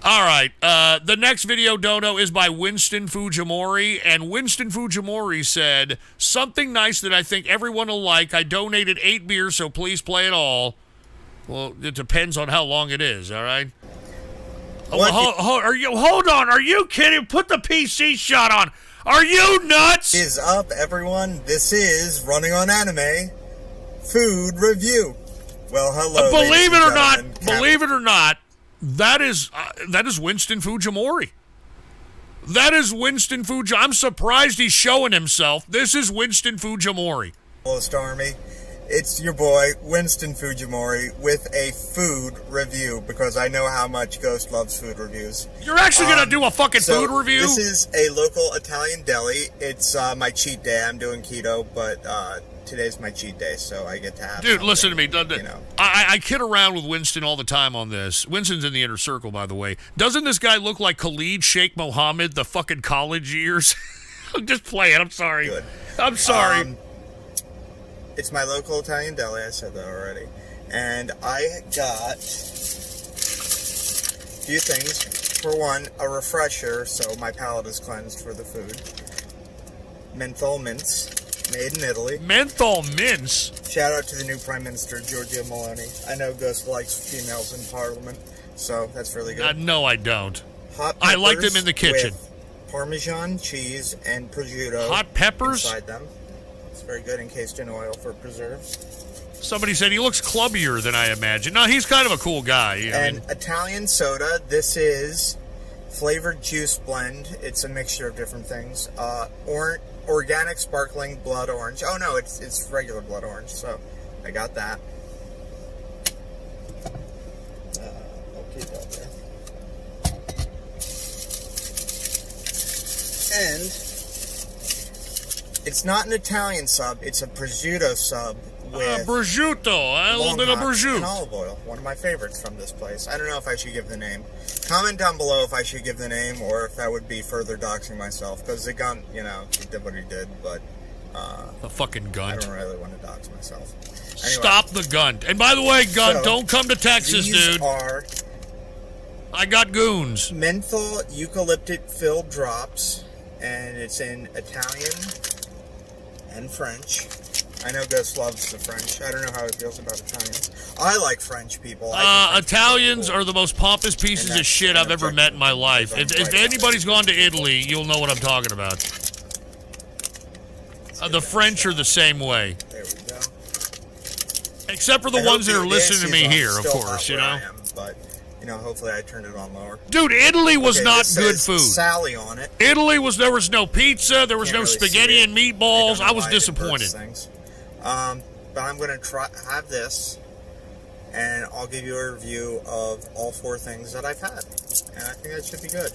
All right. The next video, Dono, is by Winston Fujimori, and Winston Fujimori said, something nice that I think everyone will like. I donated 8 beers, so please play it all. Well, it depends on how long it is, all right? Hold on. Are you kidding? Put the PC shot on. Are you nuts? What is up, everyone? This is Running on Anime Food Review. Well, hello. Believe it or not, that is Winston Fujimori. That is Winston Fujimori. I'm surprised he's showing himself. This is Winston Fujimori. Hello, Stormy. It's your boy, Winston Fujimori, with a food review, because I know how much Ghost loves food reviews. You're actually going to do a fucking food review? This is a local Italian deli. It's my cheat day. I'm doing keto, but today's my cheat day, so I get to have Dude, listen to me. You know. I kid around with Winston all the time on this. Winston's in the inner circle, by the way. Doesn't this guy look like Khalid Sheikh Mohammed, the fucking college years? I'm just playing. I'm sorry. Good. I'm sorry. It's my local Italian deli. I said that already. And I got a few things. For one, a refresher, so my palate is cleansed for the food. Menthol mints, made in Italy. Menthol mints? Shout out to the new Prime Minister, Giorgia Meloni. I know Ghost likes females in Parliament, so that's really good. No, I don't. Hot I like them in the kitchen. With Parmesan cheese and prosciutto. Hot peppers? Inside them. It's very good, encased in oil for preserves. Somebody said he looks clubbier than I imagined. No, he's kind of a cool guy. And Italian soda. This is flavored juice blend. It's a mixture of different things. Organic sparkling blood orange. Oh no, it's regular blood orange. So I got that. I'll keep that there. And it's not an Italian sub. It's a prosciutto sub with prosciutto. A little bit of prosciutto and olive oil. One of my favorites from this place. I don't know if I should give the name. Comment down below if I should give the name or if that would be further doxing myself. Because the gun, you know, he did what he did, but the fucking gun. I don't really want to dox myself. Anyway, stop the gun. And by the way, gun, so, don't come to Texas, dude. I got goons. Menthol eucalyptus filled drops, and it's in Italian and French. I know Gus loves the French. I don't know how he feels about Italians. I like French people. Italians are the most pompous pieces of shit I've ever met in my life. If anybody's gone to Italy, you'll know what I'm talking about. The French are the same way. There we go. Except for the ones that are listening to me here, of course, you know. But, you know, hopefully I turned it on lower. Dude, Italy was not good food. Sally on it. Italy was, there was no pizza, there was no spaghetti and meatballs. I was disappointed. But I'm going to have this, and I'll give you a review of all 4 things that I've had. And I think that should be good.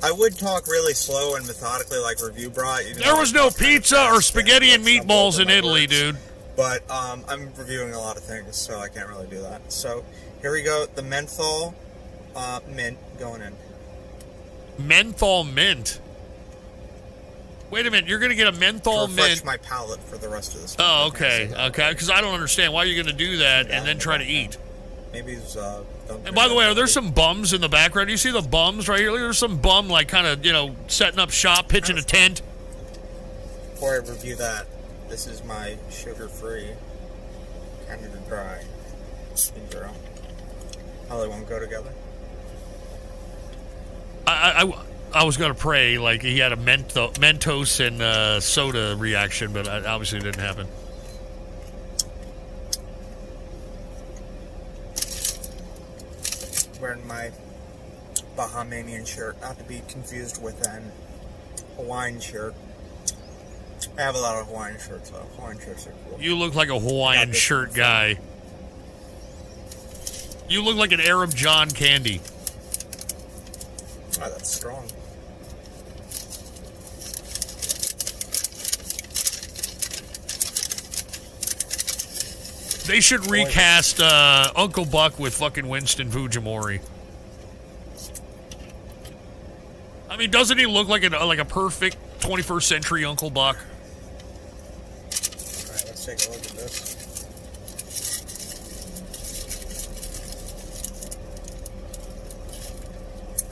I would talk really slow and methodically like Review Bra. There was no pizza or spaghetti and meatballs in Italy, dude. But I'm reviewing a lot of things, so I can't really do that. So here we go. The menthol mint going in. Menthol mint? Wait a minute, you're going to get a menthol mint. To refresh my palate for the rest of this. Oh, okay, okay. Because I don't understand why you're going to do that and then try to eat. Maybe it's and by the way, are there some bums in the background? Do you see the bums right here? There's some bum, like, kind of, you know, setting up shop, pitching a tent. Before I review that, this is my sugar-free Canada Dry ginger ale. How they won't go together. I was going to pray, like, he had a Mentos and soda reaction, but obviously it didn't happen. Wearing my Bahamian shirt, not to be confused with an Hawaiian shirt. I have a lot of Hawaiian shirts, though. Hawaiian shirts are cool. You look like a Hawaiian shirt guy. You look like an Arab John Candy. Oh, that's strong. They should recast Uncle Buck with fucking Winston Fujimori. I mean, doesn't he look like a perfect 21st century Uncle Buck? All right, let's take a look at this.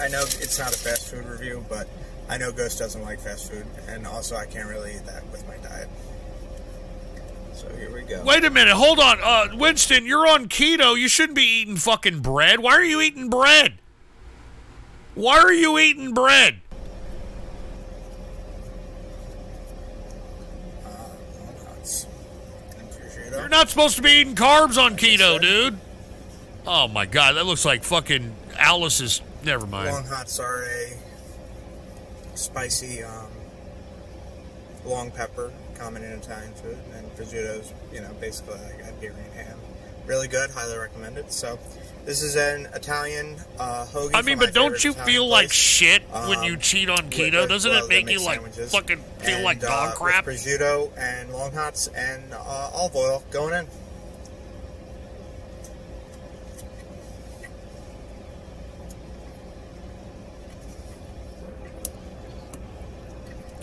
I know it's not a fast food review, but I know Ghost doesn't like fast food, and also I can't really eat that with my diet. So here we go. Wait a minute, hold on. Winston, you're on keto. You shouldn't be eating fucking bread. Why are you eating bread? Why are you eating bread? You're not supposed to be eating carbs on keto, dude. Oh my god, that looks like fucking Alice's. Never mind. Long hots are a spicy long pepper, common in Italian food, and prosciutto's, you know, basically like Iberian ham. Really good, highly recommended. So this is an Italian hoagie. I mean, but don't you feel like shit when you cheat on keto? Doesn't it make you like fucking feel like dog crap? With prosciutto and long hots and olive oil going in.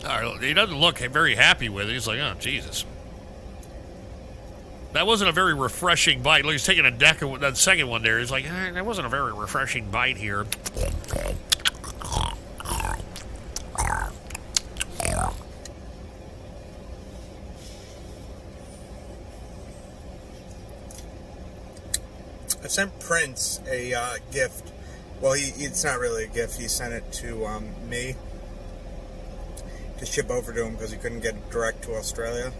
All right, he doesn't look very happy with it. He's like, oh, Jesus. That wasn't a very refreshing bite. Look, he's taking a deck of that second one there. He's like, that wasn't a very refreshing bite here. I sent Prince a gift. Well, it's not really a gift. He sent it to me to ship over to him because he couldn't get it direct to Australia.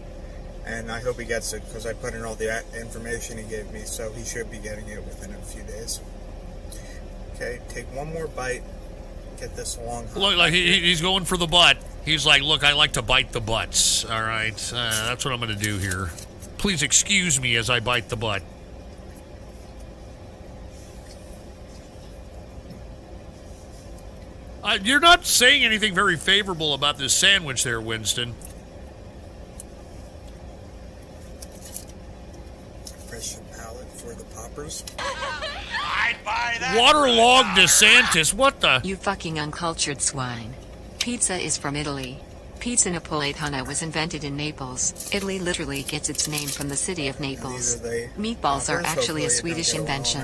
And I hope he gets it because I put in all the information he gave me, so he should be getting it within a few days. Okay, take one more bite. Get this long. Look, like he's going for the butt. He's like, look, I like to bite the butts. All right, that's what I'm going to do here. Please excuse me as I bite the butt. You're not saying anything very favorable about this sandwich there, Winston. Fresh palate for the poppers. I'd buy that. Waterlogged DeSantis, what the? You fucking uncultured swine. Pizza is from Italy. Pizza Napoletana was invented in Naples. Italy literally gets its name from the city of Naples. Meatballs are actually a Swedish invention.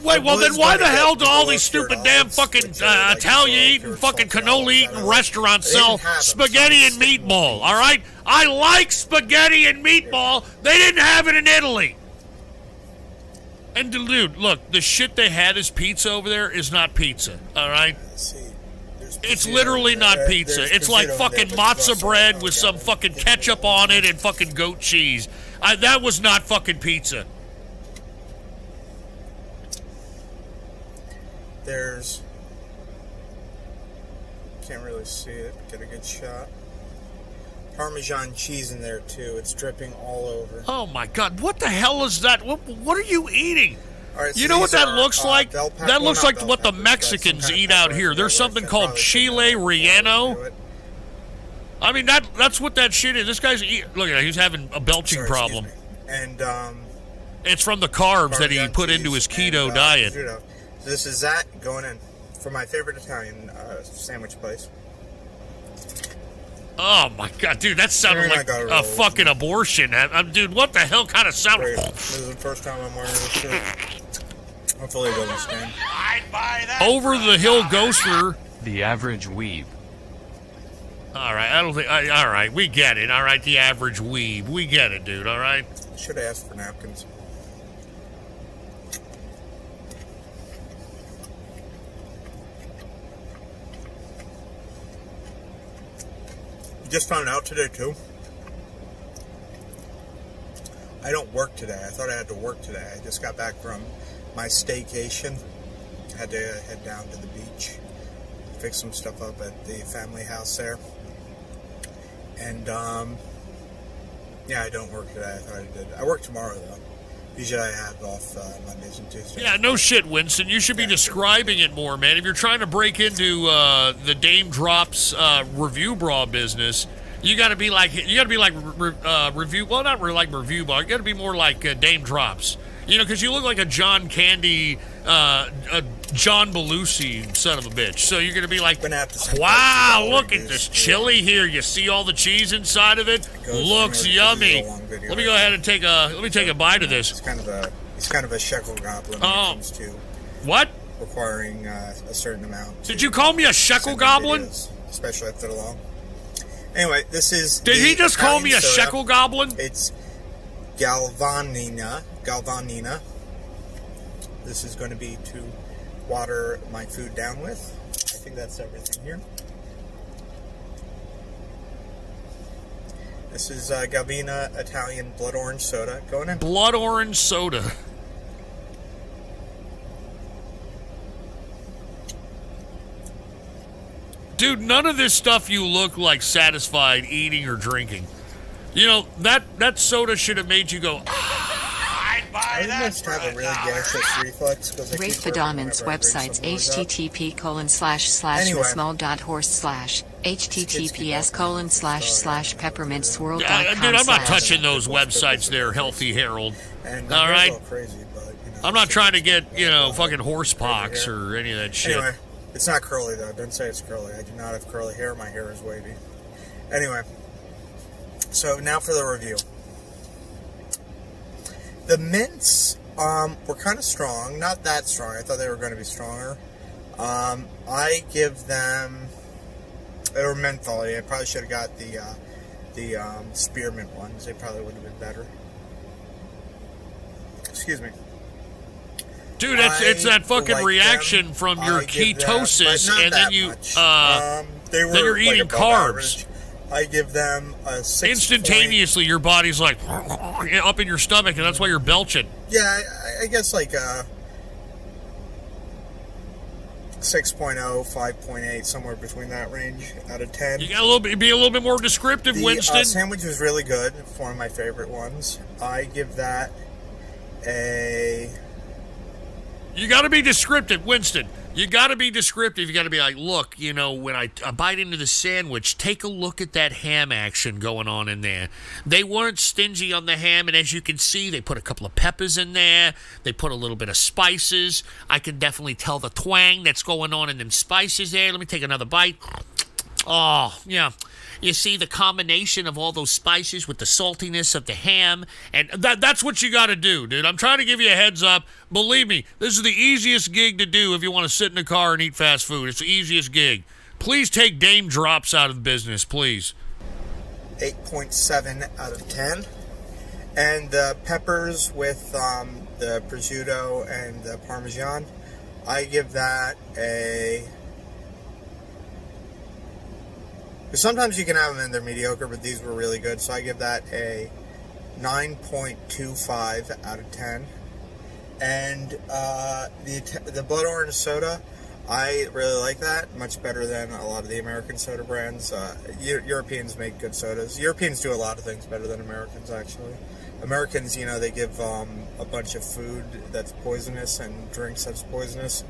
Wait, well then why the hell do all these stupid damn fucking Italian-eating, fucking cannoli-eating restaurants sell spaghetti and meatball, alright? I like spaghetti and meatball. They didn't have it in Italy. And dude, look, the shit they had as pizza over there is not pizza, alright? It's literally not pizza. It's like fucking matzo bread with some fucking ketchup on it and fucking goat cheese. That was not fucking pizza. There's... Can't really see it. Get a good shot. Parmesan cheese in there too. It's dripping all over. Oh my god, what the hell is that? What are you eating? Right, so you know what that are, looks like? That looks like what the Mexicans eat out here. There's something called chile relleno. I mean, that's what that shit is. This guy's look at him, he's having a belching problem. And it's from the carbs that he put into his keto diet. So this is that going in for my favorite Italian sandwich place. Oh my god, dude, that sounded like a fucking abortion. Dude, what the hell kind of sound? This is the first time I'm wearing this shit. Hopefully it doesn't stain. I'd buy that. Over the hill ghoster. The average weeb. All right, I don't think. All right, we get it. All right, the average weeb. We get it, dude. All right. Should have asked for napkins. Just found out today too. I don't work today. I thought I had to work today. I just got back from my staycation. Had to head down to the beach, fix some stuff up at the family house there. And yeah, I don't work today. I thought I did. I work tomorrow though. Usually I have off Mondays and Tuesdays. Yeah, no shit, Winston. You should be describing it more, man. If you're trying to break into the Dame Drops review bra business, you got to be like review. Well, not really like review bra. You got to be more like Dame Drops. You know, because you look like a John Candy, a John Belushi son of a bitch. So you're going to be like, wow, look at this chili here. You see all the cheese inside of it? Looks yummy. Let me go ahead and take a bite of this. He's kind of a shekel goblin when it comes to what? requiring a certain amount. Did you call me a shekel goblin? Videos, especially if they're long. Anyway, this is. Did he just call me a shekel goblin? It's galvanina. Galvanina. This is going to be to water my food down with. I think that's everything here. This is Galvina Italian blood orange soda going in. Blood orange soda. Dude, none of this stuff you look like satisfied eating or drinking. You know, that soda should have made you go, I'd buy I that must have a really gaseous reflex. Rate the Dominant's websites http://small.horse/https://peppermintswirl.com. dude, I'm not touching those websites there, Healthy Herald. And all right? Crazy, but, you know, I'm not trying to get, you know, fucking horse pox or any of that shit. Anyway, it's not curly, though. Don't say it's curly. I do not have curly hair. My hair is wavy. Anyway, so now for the review. The mints were kind of strong. Not that strong. I thought they were going to be stronger. I give them... They were menthol. I probably should have got the spearmint ones. They probably would have been better. Excuse me. Dude, it's that fucking like reaction them. From your ketosis, and then then you're eating carbs. Average. I give them a 6. Instantaneously, your body's like up in your stomach, and that's why you're belching. Yeah, I guess like 6.0, 5.8, somewhere between that range out of 10. You got be a little bit more descriptive, Winston. The sandwich was really good. It's one of my favorite ones. I give that a... You got to be descriptive, Winston. You got to be descriptive. You got to be like, look, you know, when I bite into the sandwich, take a look at that ham action going on in there. They weren't stingy on the ham, and as you can see, they put a couple of peppers in there. They put a little bit of spices. I can definitely tell the twang that's going on in them spices there. Let me take another bite. Oh, yeah. You see the combination of all those spices with the saltiness of the ham, and that's what you got to do, dude. I'm trying to give you a heads up. Believe me, this is the easiest gig to do if you want to sit in a car and eat fast food. It's the easiest gig. Please take Dame Drops out of the business, please. 8.7 out of 10. And the peppers with the prosciutto and the Parmesan, I give that a... Sometimes you can have them and they're mediocre, but these were really good, so I give that a 9.25 out of 10. And the blood orange soda, I really like that, much better than a lot of the American soda brands. Europeans make good sodas. Europeans do a lot of things better than Americans, actually. Americans, you know, they give a bunch of food that's poisonous and drinks that's poisonous,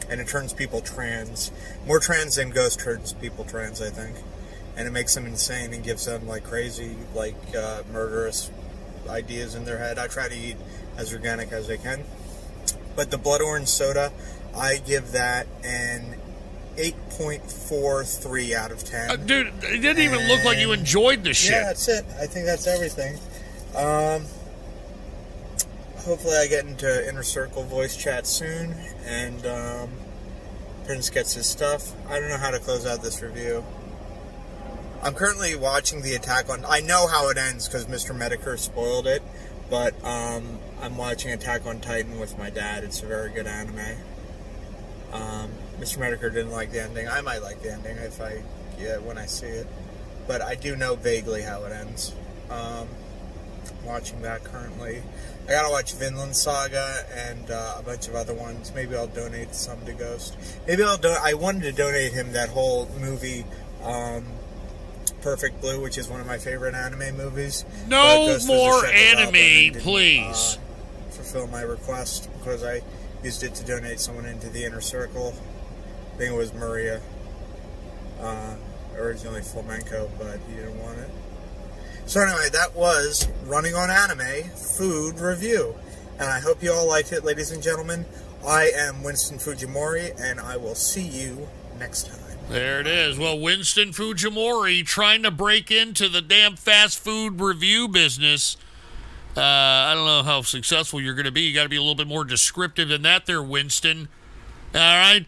and it turns people trans. More trans than Ghost turns people trans, I think. And it makes them insane and gives them like crazy, like murderous ideas in their head. I try to eat as organic as I can. But the blood orange soda, I give that an 8.43 out of 10. Dude, it didn't even look like you enjoyed the shit. Yeah, that's it. I think that's everything. Hopefully I get into Inner Circle voice chat soon, and Prince gets his stuff. I don't know how to close out this review. I'm currently watching the Attack on... I know how it ends because Mr. Medicare spoiled it, but I'm watching Attack on Titan with my dad. It's a very good anime. Mr. Medicare didn't like the ending. I might like the ending when I see it, but I do know vaguely how it ends. Watching that currently. I gotta watch Vinland Saga and a bunch of other ones. Maybe I'll donate some to Ghost. Maybe I wanted to donate him that whole movie, Perfect Blue, which is one of my favorite anime movies. No more anime, please. Fulfill my request because I used it to donate someone into the Inner Circle. I think it was Maria. Originally Flamenco, but he didn't want it. So anyway, that was Running on Anime Food Review. And I hope you all liked it, ladies and gentlemen. I am Winston Fujimori, and I will see you next time. There it is. Well, Winston Fujimori trying to break into the damn fast food review business. I don't know how successful you're going to be. You got to be a little bit more descriptive than that there, Winston. All right.